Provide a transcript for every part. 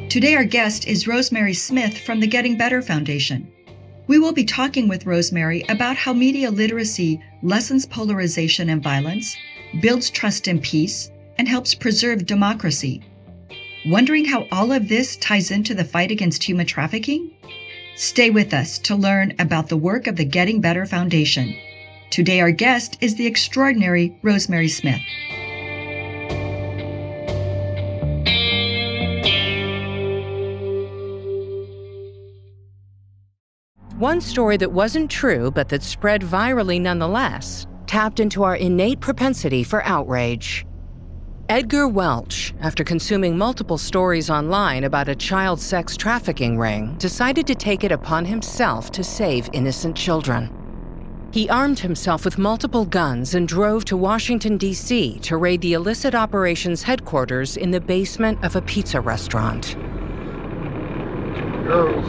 Today our guest is Rosemary Smith from the Getting Better Foundation. We will be talking with Rosemary about how media literacy lessens polarization and violence, builds trust and peace, and helps preserve democracy. Wondering how all of this ties into the fight against human trafficking? Stay with us to learn about the work of the Getting Better Foundation. Today our guest is the extraordinary Rosemary Smith. One story that wasn't true but that spread virally nonetheless tapped into our innate propensity for outrage. Edgar Welch, after consuming multiple stories online about a child sex trafficking ring, decided to take it upon himself to save innocent children. He armed himself with multiple guns and drove to Washington, D.C. to raid the illicit operations headquarters in the basement of a pizza restaurant. Girls,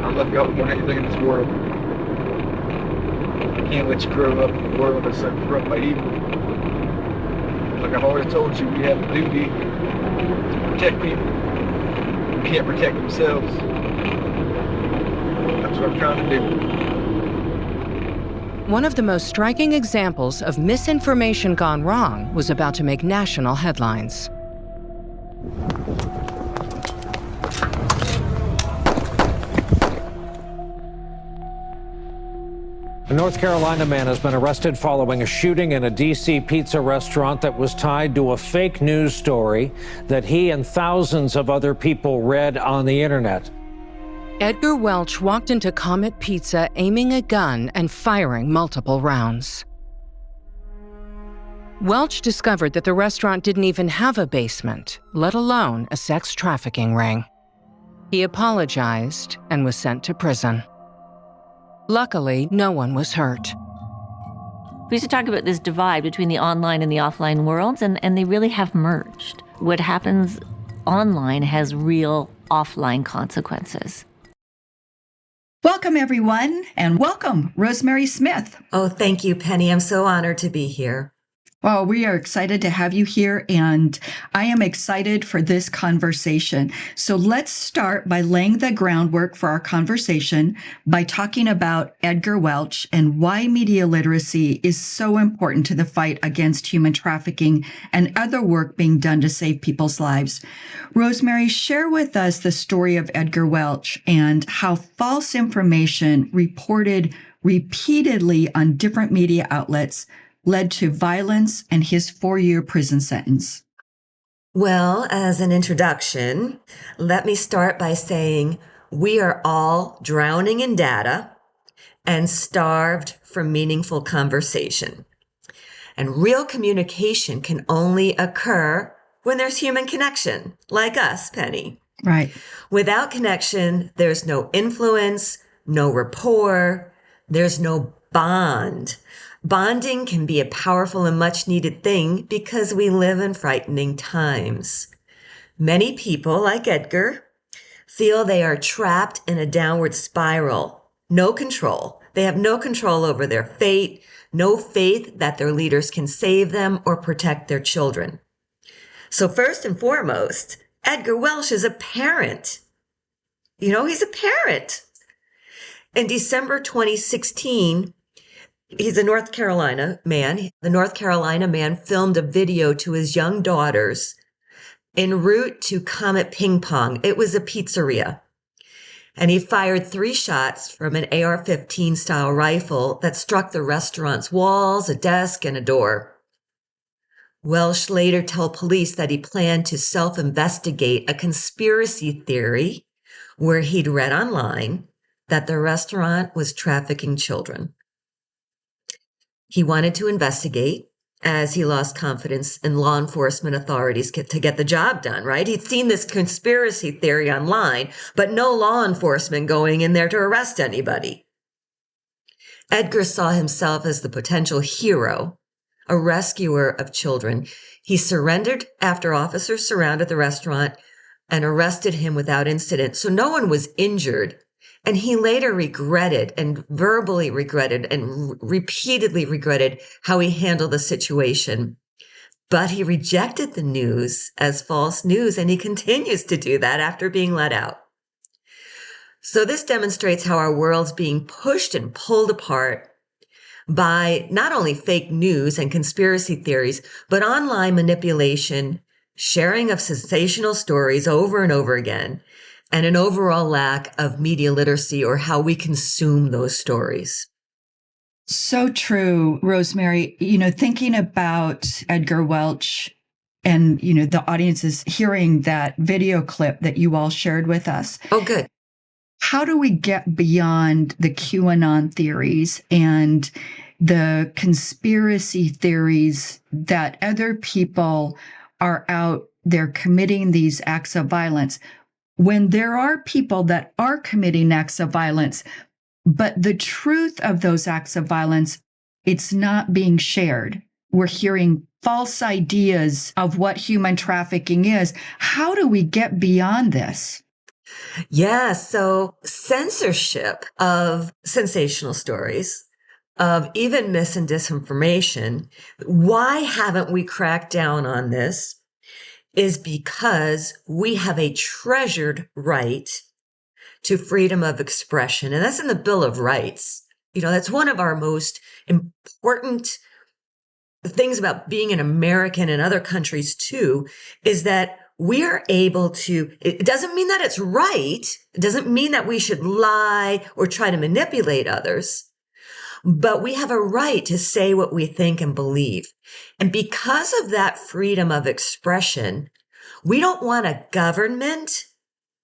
I love y'all more than anything in this world. I can't let you grow up in a world that's so corrupt by evil. Like I've already told you, we have a duty to protect people who can't protect themselves. That's what I'm trying to do. One of the most striking examples of misinformation gone wrong was about to make national headlines. A North Carolina man has been arrested following a shooting in a D.C. pizza restaurant that was tied to a fake news story that he and thousands of other people read on the internet. Edgar Welch walked into Comet Pizza aiming a gun and firing multiple rounds. Welch discovered that the restaurant didn't even have a basement, let alone a sex trafficking ring. He apologized and was sent to prison. Luckily, no one was hurt. We used to talk about this divide between the online and the offline worlds, and they really have merged. What happens online has real offline consequences. Welcome, everyone, and welcome, Rosemary Smith. Oh, thank you, Penny. I'm so honored to be here. Well, we are excited to have you here, and I am excited for this conversation. So let's start by laying the groundwork for our conversation by talking about Edgar Welch and why media literacy is so important to the fight against human trafficking and other work being done to save people's lives. Rosemary, share with us the story of Edgar Welch and how false information reported repeatedly on different media outlets led to violence and his 4-year prison sentence. Well, as an introduction, let me start by saying we are all drowning in data and starved for meaningful conversation. And real communication can only occur when there's human connection, like us, Penny. Right. Without connection, there's no influence, no rapport, there's no bond. Bonding can be a powerful and much needed thing because we live in frightening times. Many people, like Edgar, feel they are trapped in a downward spiral. No control. They have no control over their fate, no faith that their leaders can save them or protect their children. So first and foremost, Edgar Welch is a parent. He's a parent. In December 2016, he's a North Carolina man. The North Carolina man filmed a video to his young daughters en route to Comet Ping Pong. It was a pizzeria. And he fired 3 shots from an AR-15 style rifle that struck the restaurant's walls, a desk, and a door. Welch later told police that he planned to self-investigate a conspiracy theory where he'd read online that the restaurant was trafficking children. He wanted to investigate as he lost confidence in law enforcement authorities to get the job done, right? He'd seen this conspiracy theory online, but no law enforcement going in there to arrest anybody. Edgar saw himself as the potential hero, a rescuer of children. He surrendered after officers surrounded the restaurant and arrested him without incident. So no one was injured. And he later regretted and verbally regretted and repeatedly regretted how he handled the situation. But he rejected the news as false news, and he continues to do that after being let out. So this demonstrates how our world's being pushed and pulled apart by not only fake news and conspiracy theories, but online manipulation, sharing of sensational stories over and over again, and an overall lack of media literacy or how we consume those stories. So true, Rosemary. Thinking about Edgar Welch and, the audience is hearing that video clip that you all shared with us. Oh, good. How do we get beyond the QAnon theories and the conspiracy theories that other people are out there committing these acts of violence when there are people that are committing acts of violence, but the truth of those acts of violence, it's not being shared? We're hearing false ideas of what human trafficking is. How do we get beyond this? Yeah, so censorship of sensational stories, of even mis and disinformation, why haven't we cracked down on this is because we have a treasured right to freedom of expression. And that's in the Bill of Rights. That's one of our most important things about being an American in other countries too, is that we are able to, it doesn't mean that it's right. It doesn't mean that we should lie or try to manipulate others, but we have a right to say what we think and believe. And because of that freedom of expression, we don't want a government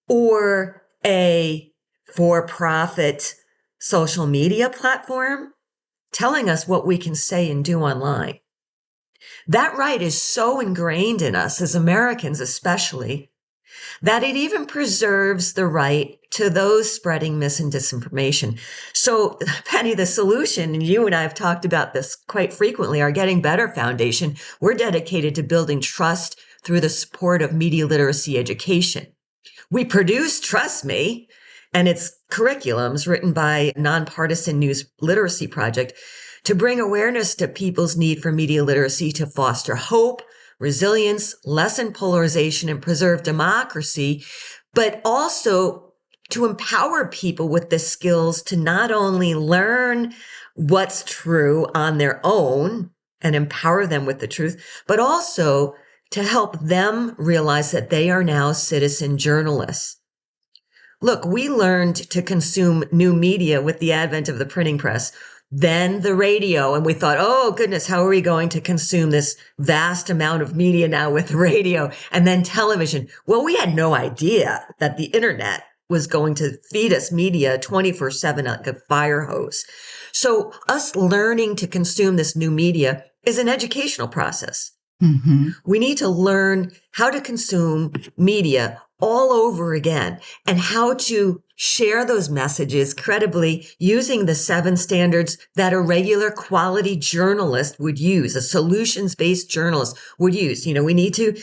or a for-profit social media platform telling us what we can say and do online. That right is so ingrained in us as Americans, especially, that it even preserves the right to those spreading mis and disinformation. So, Penny, the solution, and you and I have talked about this quite frequently, our Getting Better Foundation, we're dedicated to building trust through the support of media literacy education. We produce, trust me, and its curriculums written by a nonpartisan news literacy project to bring awareness to people's need for media literacy to foster hope, resilience, lessen polarization, and preserve democracy, but also to empower people with the skills to not only learn what's true on their own and empower them with the truth, but also to help them realize that they are now citizen journalists. Look, we learned to consume new media with the advent of the printing press, then the radio, and we thought, oh goodness, how are we going to consume this vast amount of media now with radio, and then television? Well, we had no idea that the internet was going to feed us media 24/7 like a fire hose. So us learning to consume this new media is an educational process. Mm-hmm. We need to learn how to consume media all over again and how to share those messages credibly using the 7 standards that a regular quality journalist would use, a solutions-based journalist would use. We need to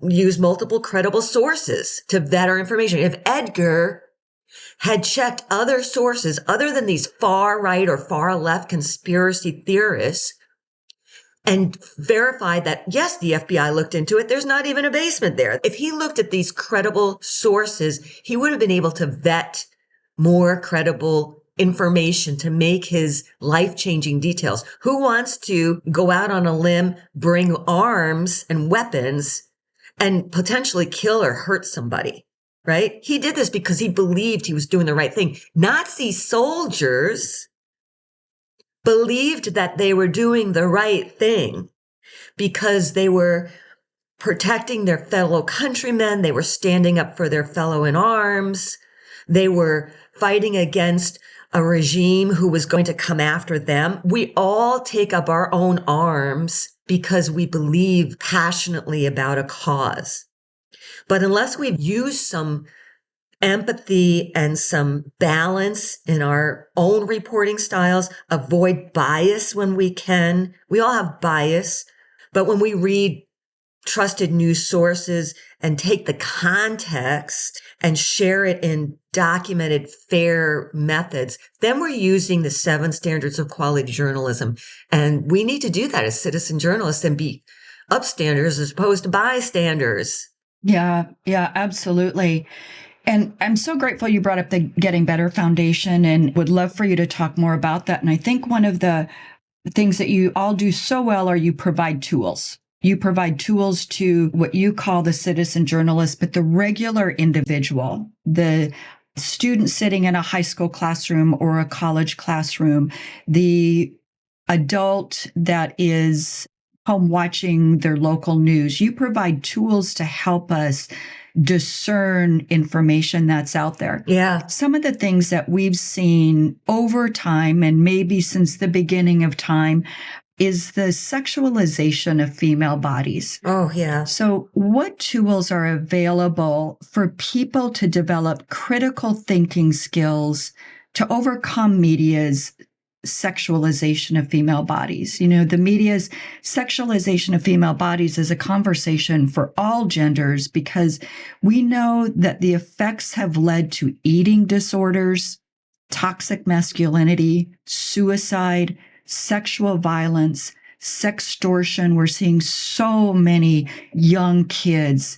use multiple credible sources to vet our information. If Edgar had checked other sources other than these far right or far left conspiracy theorists and verified that, yes, the FBI looked into it, there's not even a basement there. If he looked at these credible sources, he would have been able to vet more credible information to make his life-changing details. Who wants to go out on a limb, bring arms and weapons, and potentially kill or hurt somebody, right? He did this because he believed he was doing the right thing. Nazi soldiers believed that they were doing the right thing because they were protecting their fellow countrymen. They were standing up for their fellow in arms. They were fighting against a regime who was going to come after them. We all take up our own arms because we believe passionately about a cause. But unless we use some empathy and some balance in our own reporting styles, avoid bias when we can. We all have bias, but when we read trusted news sources and take the context and share it in documented, fair methods, then we're using the 7 standards of quality journalism. And we need to do that as citizen journalists and be upstanders as opposed to bystanders. Yeah, absolutely. And I'm so grateful you brought up the Getting Better Foundation and would love for you to talk more about that. And I think one of the things that you all do so well are you provide tools. You provide tools to what you call the citizen journalist, but the regular individual, the student sitting in a high school classroom or a college classroom, the adult that is home watching their local news. You provide tools to help us discern information that's out there. Yeah. Some of the things that we've seen over time, and maybe since the beginning of time, is the sexualization of female bodies. Oh, yeah. So what tools are available for people to develop critical thinking skills to overcome media's sexualization of female bodies? You know, the media's sexualization of female bodies is a conversation for all genders because we know that the effects have led to eating disorders, toxic masculinity, suicide, sexual violence, sextortion. We're seeing so many young kids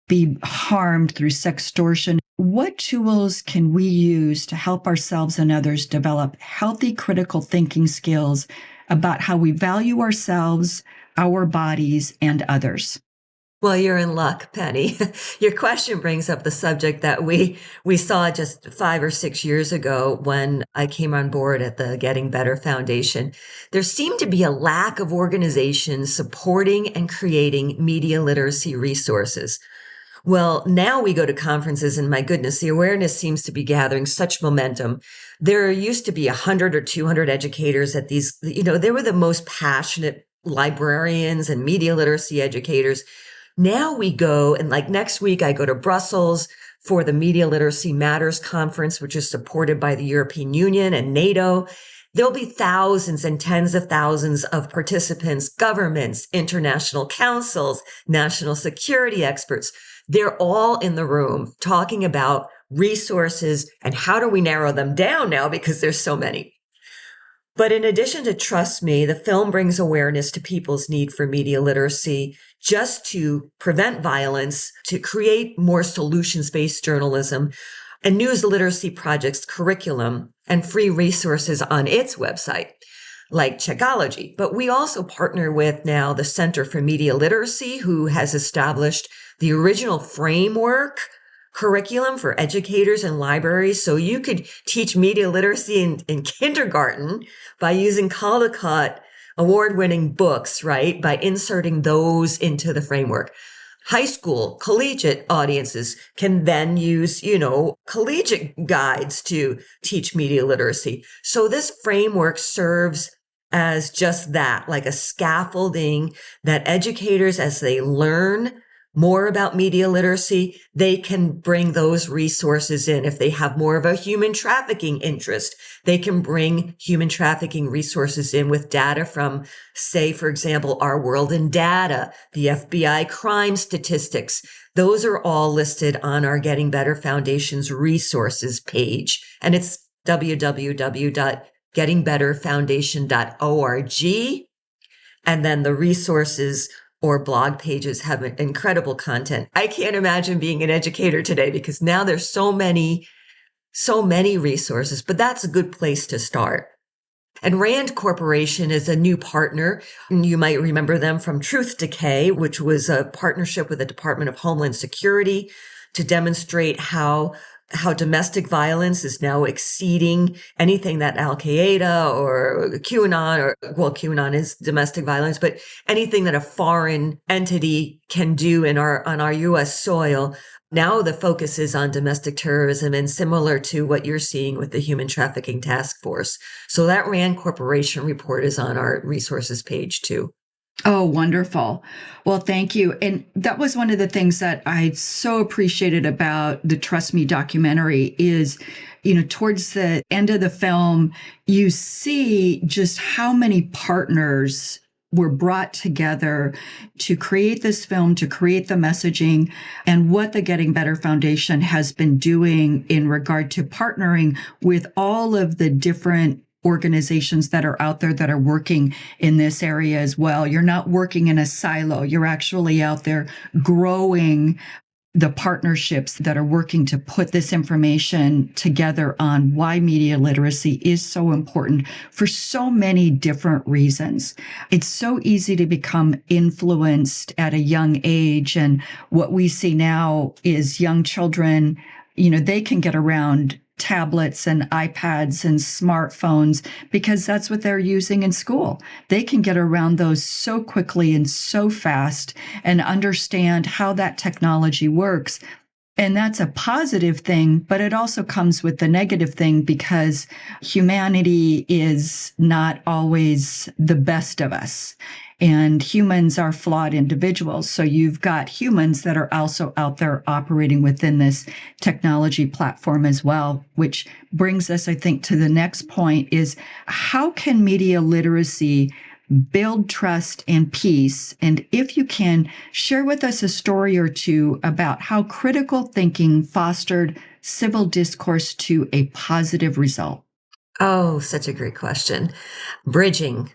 be harmed through sextortion. What tools can we use to help ourselves and others develop healthy critical thinking skills about how we value ourselves, our bodies, and others? Well, you're in luck, Penny. Your question brings up the subject that we saw just 5 or 6 years ago when I came on board at the Getting Better Foundation. There seemed to be a lack of organizations supporting and creating media literacy resources. Well, now we go to conferences and my goodness, the awareness seems to be gathering such momentum. There used to be 100 or 200 educators at these, they were the most passionate librarians and media literacy educators. Now we go, and like next week, I go to Brussels for the Media Literacy Matters Conference, which is supported by the European Union and NATO. There'll be thousands and tens of thousands of participants, governments, international councils, national security experts. They're all in the room talking about resources and how do we narrow them down now because there's so many. But in addition to Trust Me, the film brings awareness to people's need for media literacy just to prevent violence, to create more solutions-based journalism, and News Literacy Project's curriculum and free resources on its website, like Checkology. But we also partner with now the Center for Media Literacy, who has established the original framework curriculum for educators and libraries. So you could teach media literacy in kindergarten by using Caldecott award-winning books, right? By inserting those into the framework. High school, collegiate audiences can then use, collegiate guides to teach media literacy. So this framework serves as just that, like a scaffolding that educators, as they learn more about media literacy, they can bring those resources in. If they have more of a human trafficking interest, they can bring human trafficking resources in with data from, say, for example, Our World in Data, the FBI crime statistics. Those are all listed on our Getting Better Foundation's resources page. And it's www.gettingbetterfoundation.org. And then the resources or blog pages have incredible content. I can't imagine being an educator today because now there's so many resources, but that's a good place to start. And Rand Corporation is a new partner. You might remember them from Truth Decay, which was a partnership with the Department of Homeland Security to demonstrate how domestic violence is now exceeding anything that Al-Qaeda or QAnon QAnon is domestic violence, but anything that a foreign entity can do on our U.S. soil. Now the focus is on domestic terrorism and similar to what you're seeing with the Human Trafficking Task Force. So that Rand Corporation report is on our resources page too. Oh, wonderful. Well, thank you. And that was one of the things that I so appreciated about the Trust Me documentary is, towards the end of the film, you see just how many partners were brought together to create this film, to create the messaging, and what the Getting Better Foundation has been doing in regard to partnering with all of the different organizations that are out there that are working in this area as well. You're not working in a silo. You're actually out there growing the partnerships that are working to put this information together on why media literacy is so important for so many different reasons. It's so easy to become influenced at a young age. And what we see now is young children, they can get around tablets and iPads and smartphones because that's what they're using in school. They can get around those so quickly and so fast and understand how that technology works. And that's a positive thing, but it also comes with the negative thing because humanity is not always the best of us. And humans are flawed individuals. So you've got humans that are also out there operating within this technology platform as well, which brings us, I think, to the next point is how can media literacy build trust and peace? And if you can, share with us a story or two about how critical thinking fostered civil discourse to a positive result. Oh, such a great question. Bridging.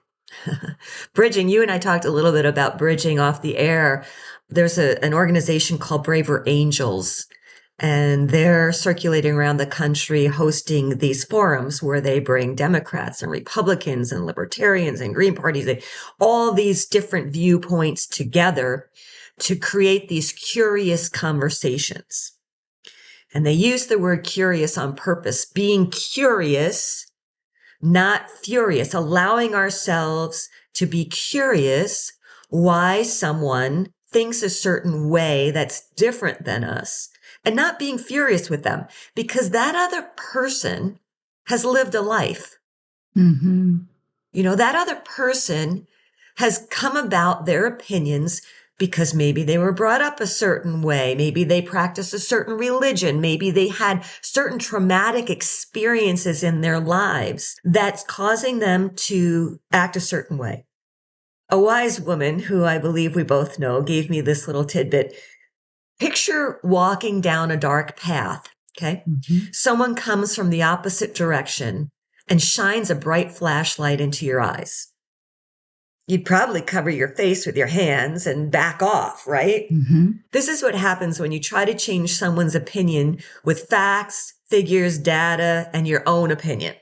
Bridging, you and I talked a little bit about bridging off the air. There's an organization called Braver Angels, and they're circulating around the country hosting these forums where they bring Democrats and Republicans and Libertarians and Green Parties, and all these different viewpoints together to create these curious conversations. And they use the word curious on purpose, being curious, not furious, allowing ourselves to be curious why someone thinks a certain way that's different than us and not being furious with them because that other person has lived a life. Mm-hmm. That other person has come about their opinions because maybe they were brought up a certain way. Maybe they practice a certain religion. Maybe they had certain traumatic experiences in their lives that's causing them to act a certain way. A wise woman who I believe we both know gave me this little tidbit. Picture walking down a dark path. Okay. Mm-hmm. Someone comes from the opposite direction and shines a bright flashlight into your eyes. You'd probably cover your face with your hands and back off, right? Mm-hmm. This is what happens when you try to change someone's opinion with facts, figures, data, and your own opinion.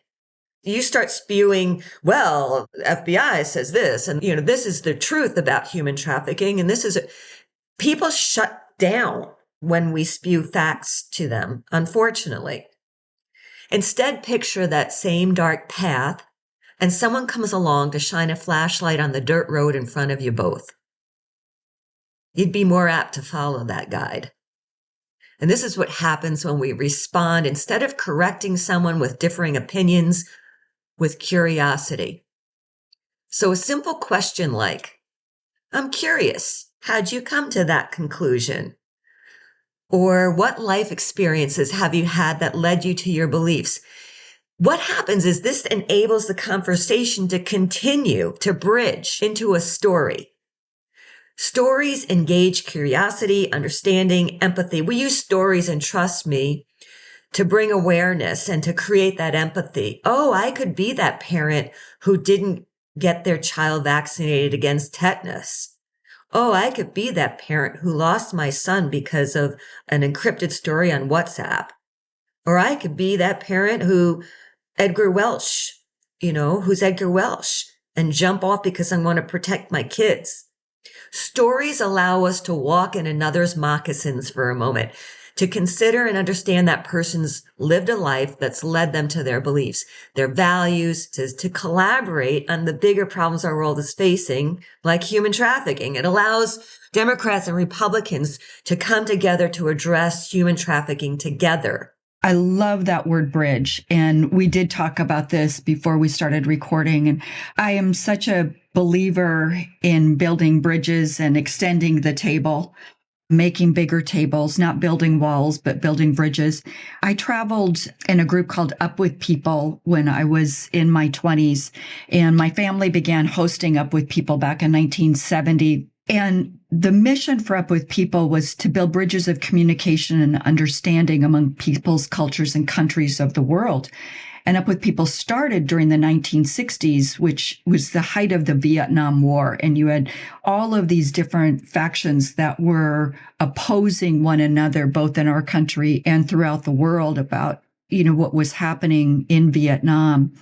You start spewing, well, FBI says this, and this is the truth about human trafficking, and people shut down when we spew facts to them, unfortunately. Instead, picture that same dark path and someone comes along to shine a flashlight on the dirt road in front of you both. You'd be more apt to follow that guide. And this is what happens when we respond, instead of correcting someone with differing opinions, with curiosity. So a simple question like, I'm curious, how'd you come to that conclusion? Or what life experiences have you had that led you to your beliefs? What happens is this enables the conversation to continue to bridge into a story. Stories engage curiosity, understanding, empathy. We use stories, and trust me, to bring awareness and to create that empathy. Oh, I could be that parent who didn't get their child vaccinated against tetanus. Oh, I could be that parent who lost my son because of an encrypted story on WhatsApp. Or I could be that parent who's Edgar Welch, and jump off because I want to protect my kids. Stories allow us to walk in another's moccasins for a moment, to consider and understand that person's lived a life that's led them to their beliefs, their values, to collaborate on the bigger problems our world is facing, like human trafficking. It allows Democrats and Republicans to come together to address human trafficking together. I love that word bridge. And we did talk about this before we started recording. And I am such a believer in building bridges and extending the table, making bigger tables, not building walls, but building bridges. I traveled in a group called Up With People when I was in my 20s, and my family began hosting Up With People back in 1970. And the mission for Up With People was to build bridges of communication and understanding among peoples, cultures, and countries of the world. And Up With People started during the 1960s, which was the height of the Vietnam War. And you had all of these different factions that were opposing one another, both in our country and throughout the world, about, what was happening in Vietnam.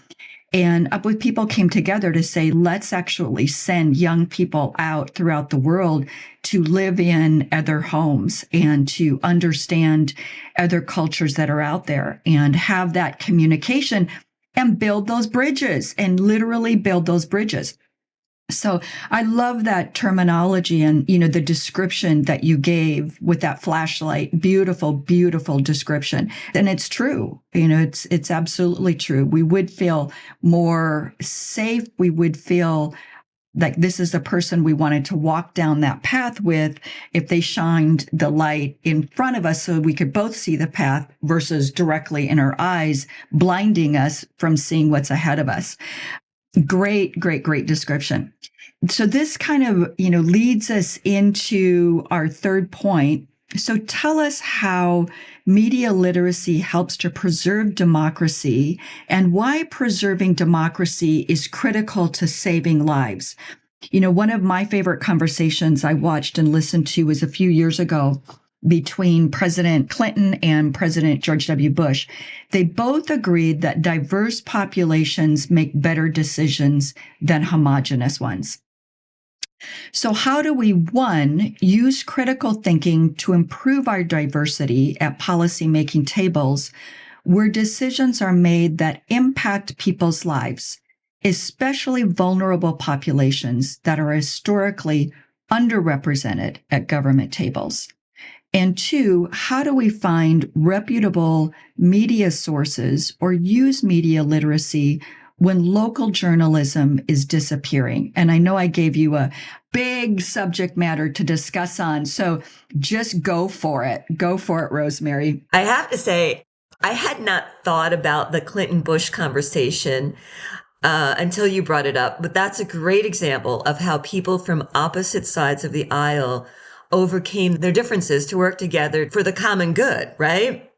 And Up With People came together to say, let's actually send young people out throughout the world to live in other homes and to understand other cultures that are out there and have that communication and build those bridges and literally build those bridges. So I love that terminology and, the description that you gave with that flashlight. Beautiful, beautiful description. And it's true. It's absolutely true. We would feel more safe. We would feel like this is the person we wanted to walk down that path with if they shined the light in front of us so we could both see the path versus directly in our eyes, blinding us from seeing what's ahead of us. Great, great, great description. So this kind of, leads us into our third point. So tell us how media literacy helps to preserve democracy and why preserving democracy is critical to saving lives. One of my favorite conversations I watched and listened to was a few years ago between President Clinton and President George W. Bush. They both agreed that diverse populations make better decisions than homogeneous ones. So how do we, one, use critical thinking to improve our diversity at policymaking tables where decisions are made that impact people's lives, especially vulnerable populations that are historically underrepresented at government tables? And two, how do we find reputable media sources or use media literacy when local journalism is disappearing? And I know I gave you a big subject matter to discuss on, so just go for it. Go for it, Rosemary. I have to say, I had not thought about the Clinton-Bush conversation until you brought it up, but that's a great example of how people from opposite sides of the aisle overcame their differences to work together for the common good, right?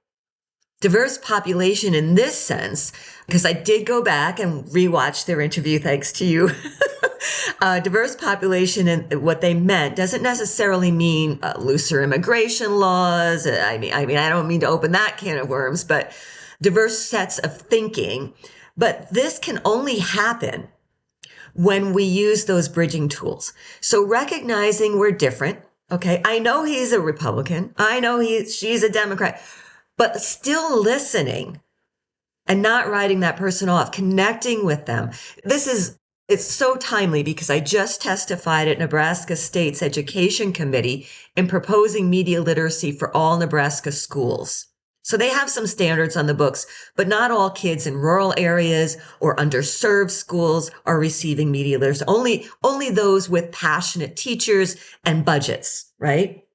Diverse population in this sense, because I did go back and rewatch their interview, thanks to you. Diverse population and what they meant doesn't necessarily mean looser immigration laws. I mean, I don't mean to open that can of worms, but diverse sets of thinking. But this can only happen when we use those bridging tools. So recognizing we're different. Okay, I know he's a Republican. I know she's a Democrat, but still listening and not writing that person off, connecting with them. It's so timely because I just testified at Nebraska State's Education Committee in proposing media literacy for all Nebraska schools. So they have some standards on the books, but not all kids in rural areas or underserved schools are receiving media literacy. Only those with passionate teachers and budgets, right?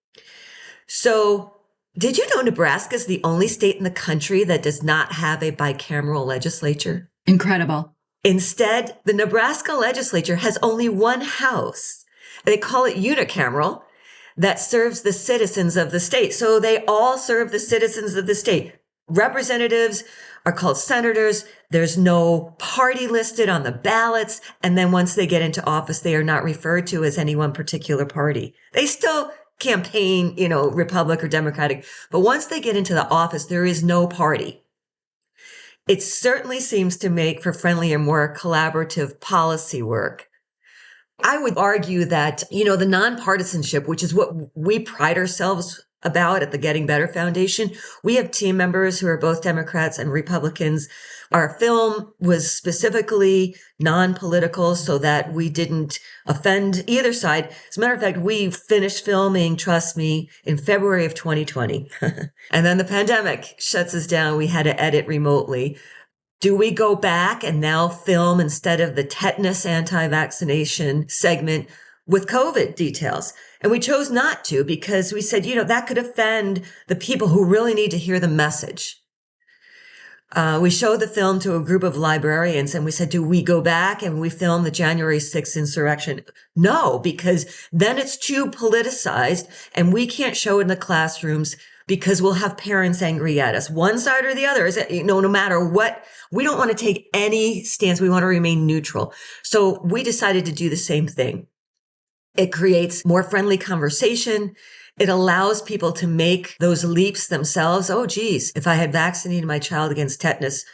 So did you know Nebraska is the only state in the country that does not have a bicameral legislature? Incredible. Instead, the Nebraska legislature has only one house. They call it unicameral. That serves the citizens of the state. So they all serve the citizens of the state. Representatives are called senators. There's no party listed on the ballots. And then once they get into office, they are not referred to as any one particular party. They still campaign, Republic or Democratic. But once they get into the office, there is no party. It certainly seems to make for friendlier, more collaborative policy work. I would argue that, the nonpartisanship, which is what we pride ourselves about at the Getting Better Foundation, we have team members who are both Democrats and Republicans. Our film was specifically non-political so that we didn't offend either side. As a matter of fact, we finished filming, trust me, in February of 2020. And then the pandemic shuts us down. We had to edit remotely. Do we go back and now film instead of the tetanus anti-vaccination segment with COVID details? And we chose not to because we said, that could offend the people who really need to hear the message. We showed the film to a group of librarians and we said, do we go back and we film the January 6th insurrection? No, because then it's too politicized and we can't show it in the classrooms because we'll have parents angry at us, one side or the other. Is it, no matter what, we don't want to take any stance. We want to remain neutral. So we decided to do the same thing. It creates more friendly conversation. It allows people to make those leaps themselves. Oh, geez, if I had vaccinated my child against tetanus,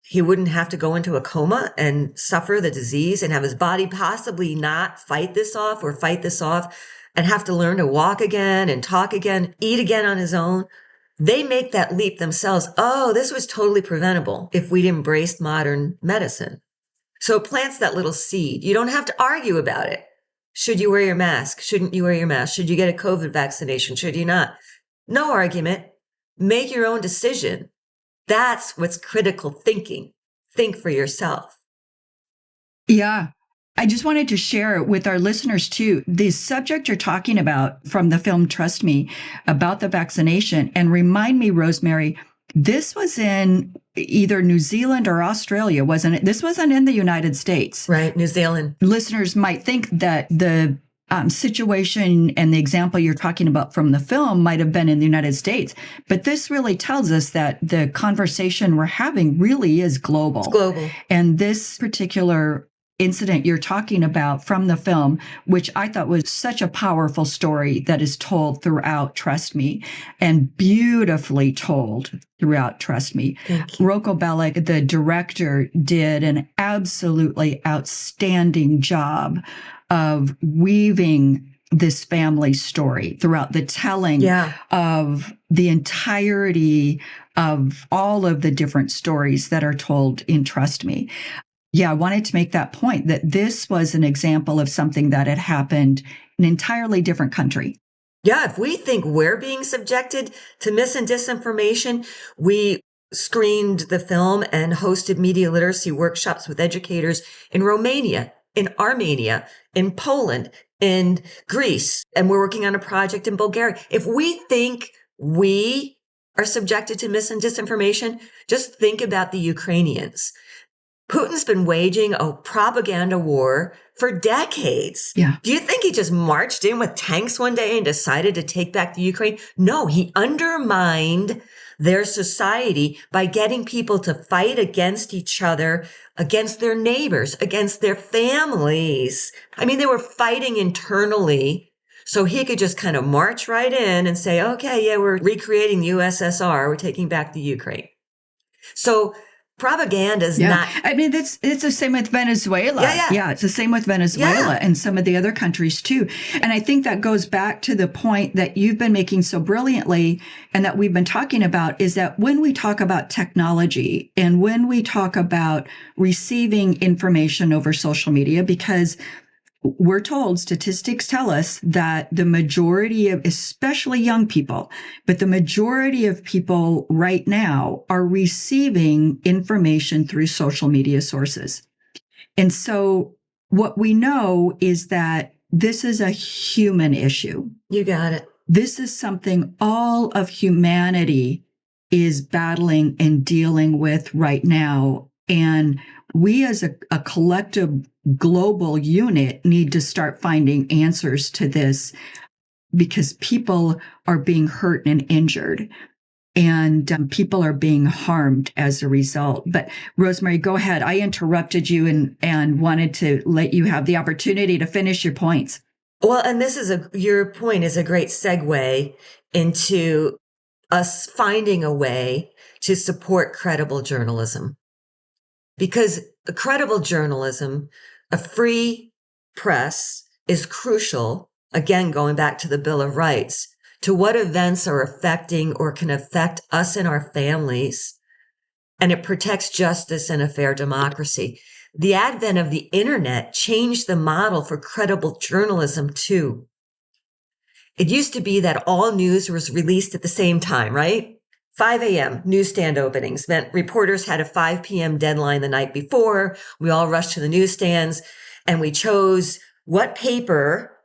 he wouldn't have to go into a coma and suffer the disease and have his body possibly not fight this off and have to learn to walk again and talk again, eat again on his own. They make that leap themselves. Oh, this was totally preventable if we'd embraced modern medicine. So it plants that little seed. You don't have to argue about it. Should you wear your mask? Shouldn't you wear your mask? Should you get a COVID vaccination? Should you not? No argument. Make your own decision. That's what's critical thinking. Think for yourself. Yeah. I just wanted to share with our listeners too, the subject you're talking about from the film Trust Me about the vaccination. And remind me, Rosemary, this was in either New Zealand or Australia, wasn't it? This wasn't in the United States. Right, New Zealand. Listeners might think that the situation and the example you're talking about from the film might have been in the United States. But this really tells us that the conversation we're having really is global. It's global. And this particular incident you're talking about from the film, which I thought was such a powerful story that is told throughout Trust Me, and beautifully told throughout Trust Me. Rocco Bellick, the director, did an absolutely outstanding job of weaving this family story throughout the telling of the entirety of all of the different stories that are told in Trust Me. Yeah, I wanted to make that point that this was an example of something that had happened in an entirely different country. Yeah, if we think we're being subjected to mis and disinformation, we screened the film and hosted media literacy workshops with educators in Romania, in Armenia, in Poland, in Greece, and we're working on a project in Bulgaria. If we think we are subjected to mis and disinformation, just think about the Ukrainians. Putin's been waging a propaganda war for decades. Yeah. Do you think he just marched in with tanks one day and decided to take back the Ukraine? No, he undermined their society by getting people to fight against each other, against their neighbors, against their families. I mean, they were fighting internally, so he could just kind of march right in and say, okay, yeah, we're recreating the USSR. We're taking back the Ukraine. So propaganda is not. I mean, it's the same with Venezuela. Yeah. It's the same with Venezuela and some of the other countries too. And I think that goes back to the point that you've been making so brilliantly and that we've been talking about is that when we talk about technology and when we talk about receiving information over social media, because we're told, statistics tell us that the majority of, especially young people, but the majority of people right now are receiving information through social media sources. And so what we know is that this is a human issue. You got it. This is something all of humanity is battling and dealing with right now. And we as a collective global unit need to start finding answers to this because people are being hurt and injured and people are being harmed as a result. But Rosemary, go ahead. I interrupted you and wanted to let you have the opportunity to finish your points. Well, and your point is a great segue into us finding a way to support credible journalism. Because a credible journalism, a free press is crucial, again, going back to the Bill of Rights, to what events are affecting or can affect us and our families. And it protects justice and a fair democracy. The advent of the internet changed the model for credible journalism too. It used to be that all news was released at the same time, right? 5 a.m. newsstand openings meant reporters had a 5 p.m. deadline the night before. We all rushed to the newsstands and we chose what paper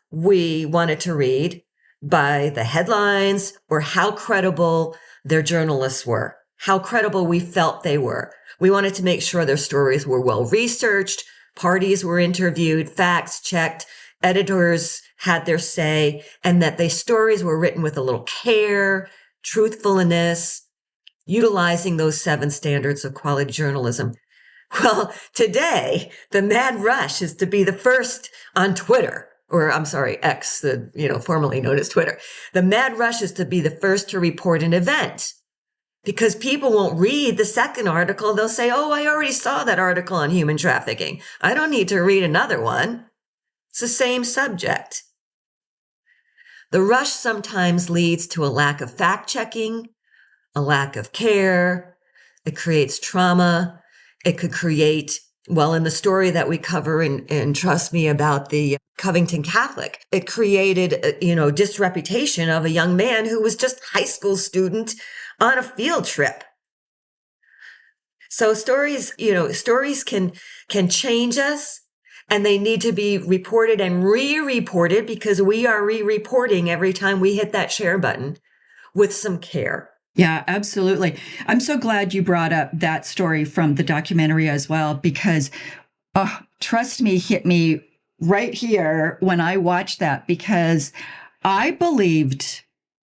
we wanted to read by the headlines or how credible their journalists were, how credible we felt they were. We wanted to make sure their stories were well researched, parties were interviewed, facts checked, editors had their say, and that the stories were written with a little care, truthfulness, utilizing those 7 standards of quality journalism. Well, today, the mad rush is to be the first on Twitter, or I'm sorry, X, formerly known as Twitter. The mad rush is to be the first to report an event, because people won't read the second article. They'll say, oh, I already saw that article on human trafficking. I don't need to read another one. It's the same subject. The rush sometimes leads to a lack of fact-checking, a lack of care. It creates trauma. It could create, well, in the story that we cover in Trust Me about the Covington Catholic, it created, disreputation of a young man who was just a high school student on a field trip. So stories can change us, and they need to be reported and re-reported, because we are re-reporting every time we hit that share button with some care. Yeah, absolutely. I'm so glad you brought up that story from the documentary as well, because trust me, hit me right here when I watched that, because I believed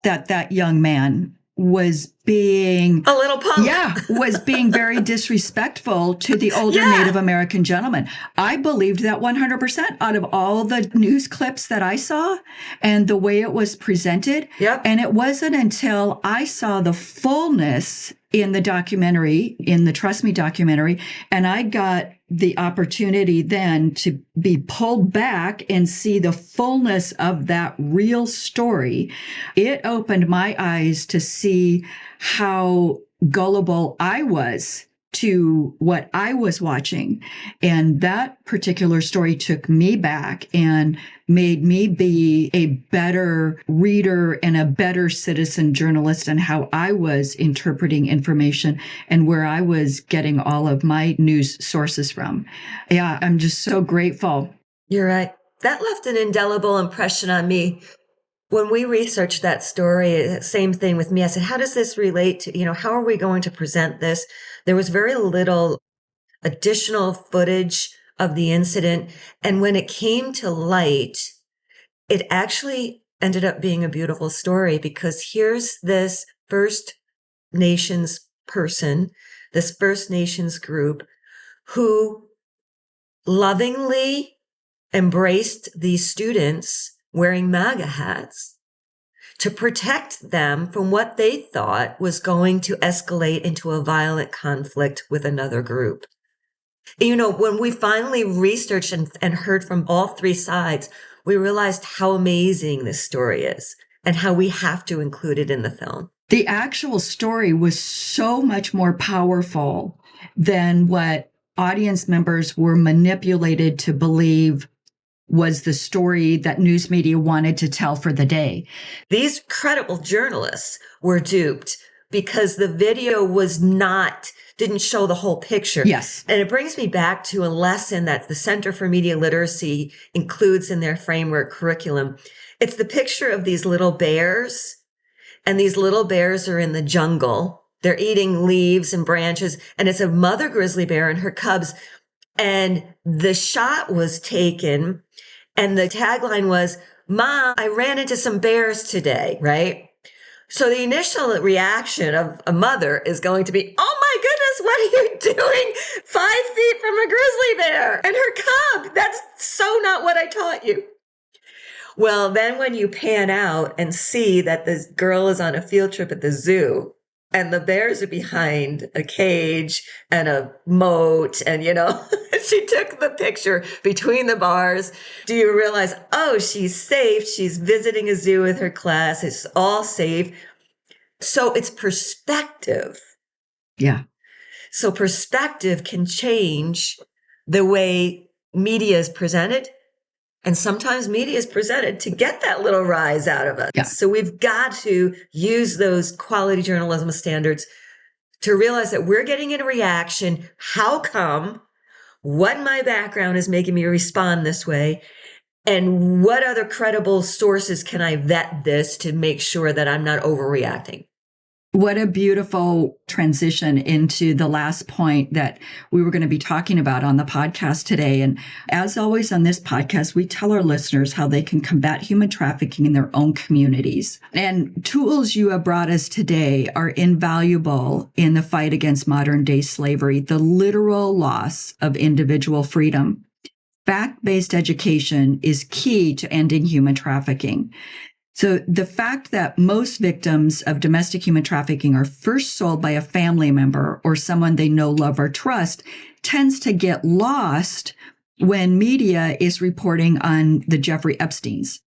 that young man was being a little punk. Yeah, was being very disrespectful to the older Native American gentleman. I believed that 100% out of all the news clips that I saw and the way it was presented. Yep. And it wasn't until I saw the fullness in the documentary, in the Trust Me documentary, and I got the opportunity then to be pulled back and see the fullness of that real story. It opened my eyes to see how gullible I was to what I was watching. And that particular story took me back and made me be a better reader and a better citizen journalist, and how I was interpreting information and where I was getting all of my news sources from. Yeah, I'm just so grateful. You're right. That left an indelible impression on me. When we researched that story, same thing with me. I said, how does this relate to, how are we going to present this? There was very little additional footage of the incident. And when it came to light, it actually ended up being a beautiful story, because here's this First Nations person, this First Nations group, who lovingly embraced these students wearing MAGA hats to protect them from what they thought was going to escalate into a violent conflict with another group. When we finally researched and heard from all 3 sides, we realized how amazing this story is and how we have to include it in the film. The actual story was so much more powerful than what audience members were manipulated to believe was the story that news media wanted to tell for the day. These credible journalists were duped because the video didn't show the whole picture. Yes. And it brings me back to a lesson that the Center for Media Literacy includes in their framework curriculum. It's the picture of these little bears, and these little bears are in the jungle. They're eating leaves and branches, and it's a mother grizzly bear and her cubs. And the shot was taken, and the tagline was, "Mom, I ran into some bears today," right? So the initial reaction of a mother is going to be, oh my goodness, what are you doing 5 feet from a grizzly bear and her cub? That's so not what I taught you. Well, then when you pan out and see that this girl is on a field trip at the zoo, and the bears are behind a cage and a moat, and, she took the picture between the bars. Do you realize, oh, she's safe. She's visiting a zoo with her class. It's all safe. So it's perspective. Yeah. So perspective can change the way media is presented. And sometimes media is presented to get that little rise out of us. Yeah. So we've got to use those quality journalism standards to realize that we're getting a reaction. How come? What my background is making me respond this way? And what other credible sources can I vet this to make sure that I'm not overreacting? What a beautiful transition into the last point that we were going to be talking about on the podcast today. And as always on this podcast, we tell our listeners how they can combat human trafficking in their own communities. And tools you have brought us today are invaluable in the fight against modern day slavery, the literal loss of individual freedom. Fact-based education is key to ending human trafficking. So the fact that most victims of domestic human trafficking are first sold by a family member or someone they know, love, or trust tends to get lost when media is reporting on the Jeffrey Epsteins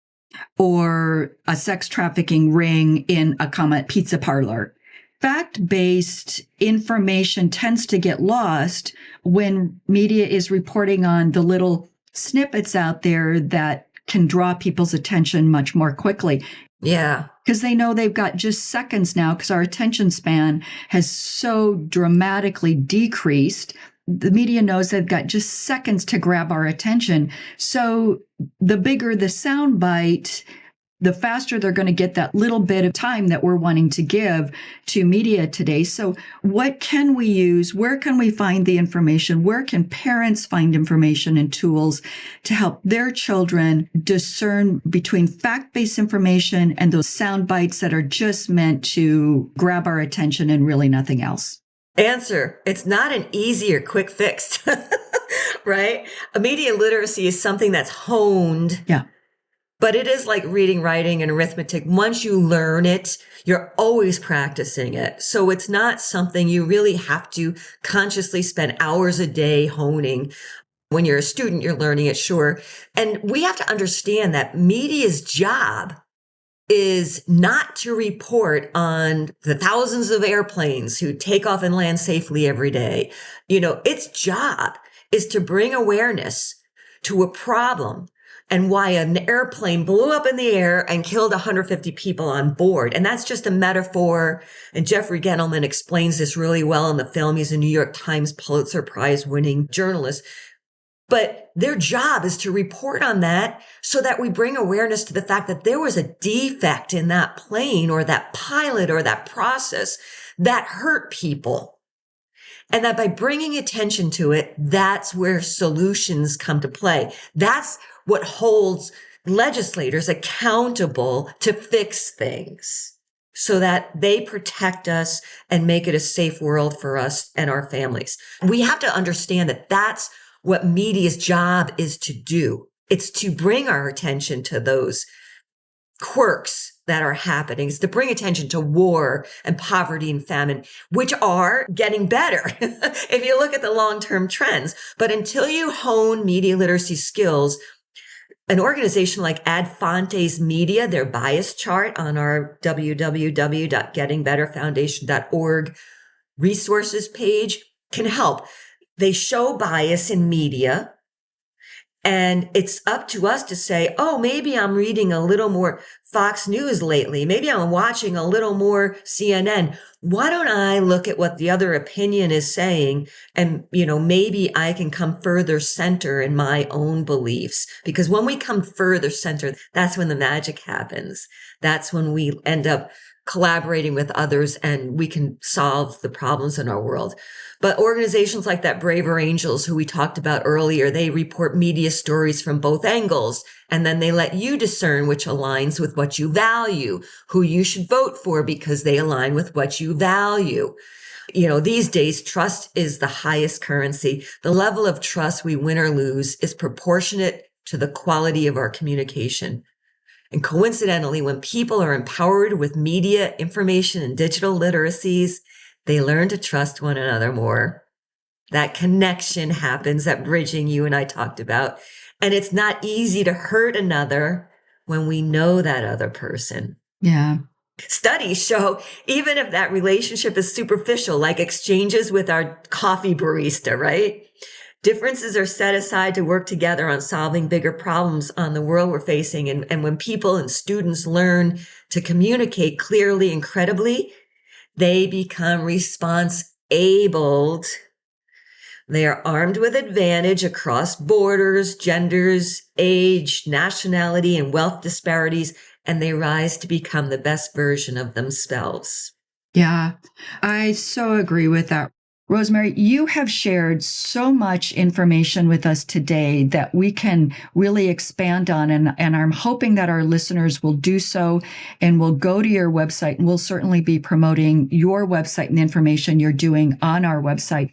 or a sex trafficking ring in a Comet pizza parlor. Fact-based information tends to get lost when media is reporting on the little snippets out there that can draw people's attention much more quickly. Yeah. Because they know they've got just seconds now, because our attention span has so dramatically decreased. The media knows they've got just seconds to grab our attention. So the bigger the soundbite, the faster they're going to get that little bit of time that we're wanting to give to media today. So what can we use? Where can we find the information? Where can parents find information and tools to help their children discern between fact-based information and those sound bites that are just meant to grab our attention and really nothing else? Answer: it's not an easy or quick fix, right? A media literacy is something that's honed. Yeah. But it is like reading, writing, and arithmetic. Once you learn it, you're always practicing it. So it's not something you really have to consciously spend hours a day honing. When you're a student, you're learning it, sure. And we have to understand that media's job is not to report on the thousands of airplanes who take off and land safely every day. Its job is to bring awareness to a problem and why an airplane blew up in the air and killed 150 people on board. And that's just a metaphor. And Jeffrey Gentleman explains this really well in the film. He's a New York Times Pulitzer Prize winning journalist. But their job is to report on that so that we bring awareness to the fact that there was a defect in that plane or that pilot or that process that hurt people. And that by bringing attention to it, that's where solutions come to play. That's what holds legislators accountable to fix things so that they protect us and make it a safe world for us and our families. We have to understand that that's what media's job is to do. It's to bring our attention to those quirks that are happening. It's to bring attention to war and poverty and famine, which are getting better if you look at the long-term trends. But until you hone media literacy skills, an organization like Ad Fontes Media, their bias chart on our www.gettingbetterfoundation.org resources page can help. They show bias in media, and it's up to us to say, oh, maybe I'm reading a little more Fox News lately. Maybe I'm watching a little more CNN. Why don't I look at what the other opinion is saying? And, maybe I can come further center in my own beliefs. Because when we come further center, that's when the magic happens. That's when we end up collaborating with others and we can solve the problems in our world. But organizations like that Braver Angels, who we talked about earlier, they report media stories from both angles, and then they let you discern which aligns with what you value, who you should vote for because they align with what you value. These days, trust is the highest currency. The level of trust we win or lose is proportionate to the quality of our communication. And coincidentally, when people are empowered with media, information, and digital literacies, they learn to trust one another more. That connection happens, that bridging you and I talked about. And it's not easy to hurt another when we know that other person. Yeah. Studies show even if that relationship is superficial, like exchanges with our coffee barista, right? Differences are set aside to work together on solving bigger problems on the world we're facing. And when people and students learn to communicate clearly and credibly, they become response-abled. They are armed with advantage across borders, genders, age, nationality, and wealth disparities, and they rise to become the best version of themselves. Yeah, I so agree with that. Rosemary, you have shared so much information with us today that we can really expand on. And I'm hoping that our listeners will do so and will go to your website. And we'll certainly be promoting your website and the information you're doing on our website.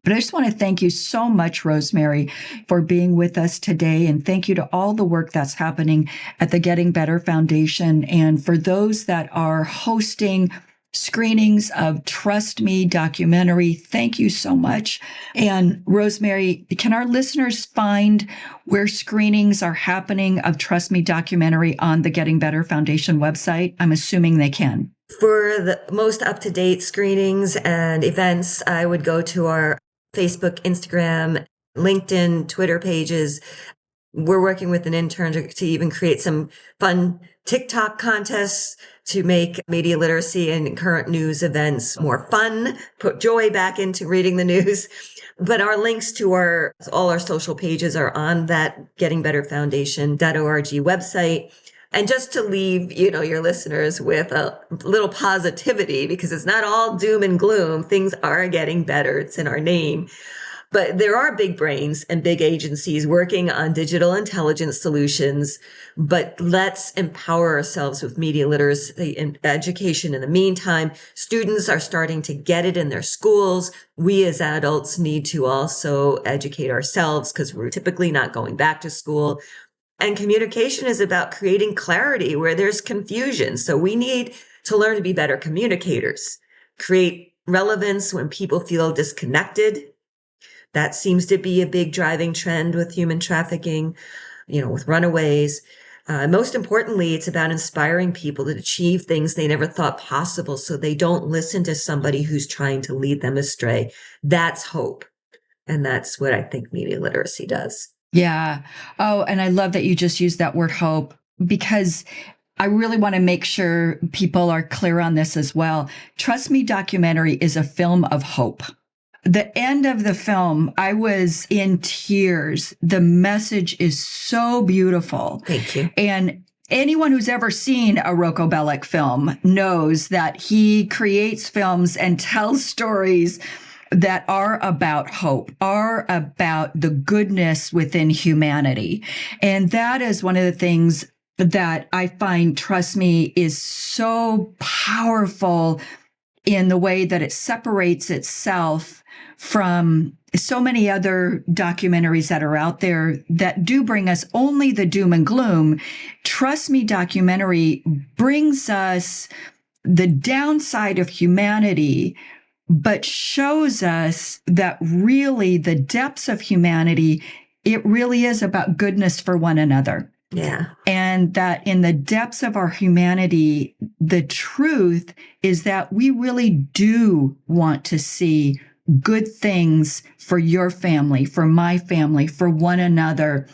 But I just want to thank you so much, Rosemary, for being with us today. And thank you to all the work that's happening at the Getting Better Foundation. And for those that are hosting screenings of Trust Me documentary, thank you so much. And Rosemary, can our listeners find where screenings are happening of Trust Me documentary on the Getting Better Foundation website? I'm assuming they can. For the most up-to-date screenings and events, I would go to our Facebook, Instagram, LinkedIn, Twitter pages. We're working with an intern to even create some fun TikTok contests to make media literacy and current news events more fun, put joy back into reading the news. But our links to all our social pages are on that gettingbetterfoundation.org website. And just to leave, your listeners with a little positivity, because it's not all doom and gloom. Things are getting better. It's in our name. But there are big brains and big agencies working on digital intelligence solutions. But let's empower ourselves with media literacy and education. In the meantime, students are starting to get it in their schools. We as adults need to also educate ourselves because we're typically not going back to school. And communication is about creating clarity where there's confusion. So we need to learn to be better communicators, create relevance when people feel disconnected. That seems to be a big driving trend with human trafficking, with runaways. Most importantly, it's about inspiring people to achieve things they never thought possible so they don't listen to somebody who's trying to lead them astray. That's hope. And that's what I think media literacy does. Yeah. Oh, and I love that you just used that word hope, because I really want to make sure people are clear on this as well. Trust Me documentary is a film of hope. The end of the film, I was in tears. The message is so beautiful. Thank you. And anyone who's ever seen a Rocco Bellic film knows that he creates films and tells stories that are about hope, are about the goodness within humanity. And that is one of the things that I find Trust Me is so powerful in the way that it separates itself from so many other documentaries that are out there that do bring us only the doom and gloom. Trust Me documentary brings us the downside of humanity, but shows us that really the depths of humanity, it really is about goodness for one another. Yeah. And that in the depths of our humanity, the truth is that we really do want to see good things for your family, for my family, for one another,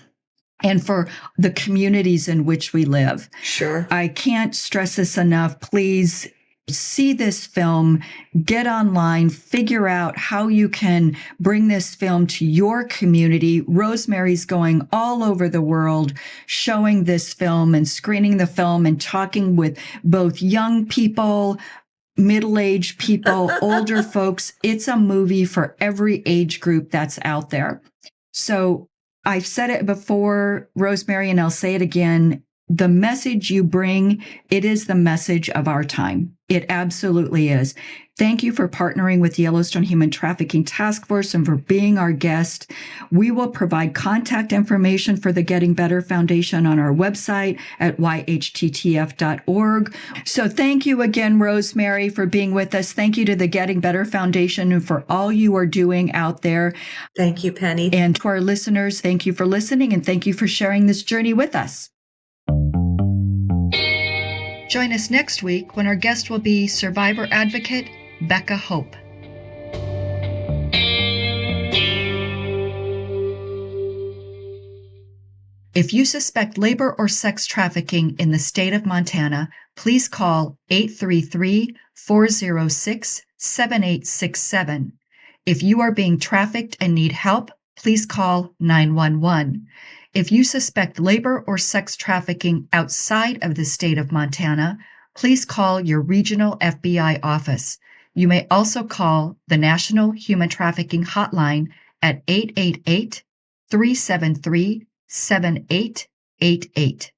and for the communities in which we live. Sure. I can't stress this enough. Please see this film, get online, figure out how you can bring this film to your community. Rosemary's going all over the world, showing this film and screening the film and talking with both young people, middle-aged people, older folks. It's a movie for every age group that's out there. So I've said it before, Rosemary, and I'll say it again. The message you bring, it is the message of our time. It absolutely is. Thank you for partnering with the Yellowstone Human Trafficking Task Force and for being our guest. We will provide contact information for the Getting Better Foundation on our website at yhttf.org. So thank you again, Rosemary, for being with us. Thank you to the Getting Better Foundation and for all you are doing out there. Thank you, Penny. And to our listeners, thank you for listening and thank you for sharing this journey with us. Join us next week when our guest will be survivor advocate Becca Hope. If you suspect labor or sex trafficking in the state of Montana, please call 833-406-7867. If you are being trafficked and need help, please call 911. If you suspect labor or sex trafficking outside of the state of Montana, please call your regional FBI office. You may also call the National Human Trafficking Hotline at 888-373-7888.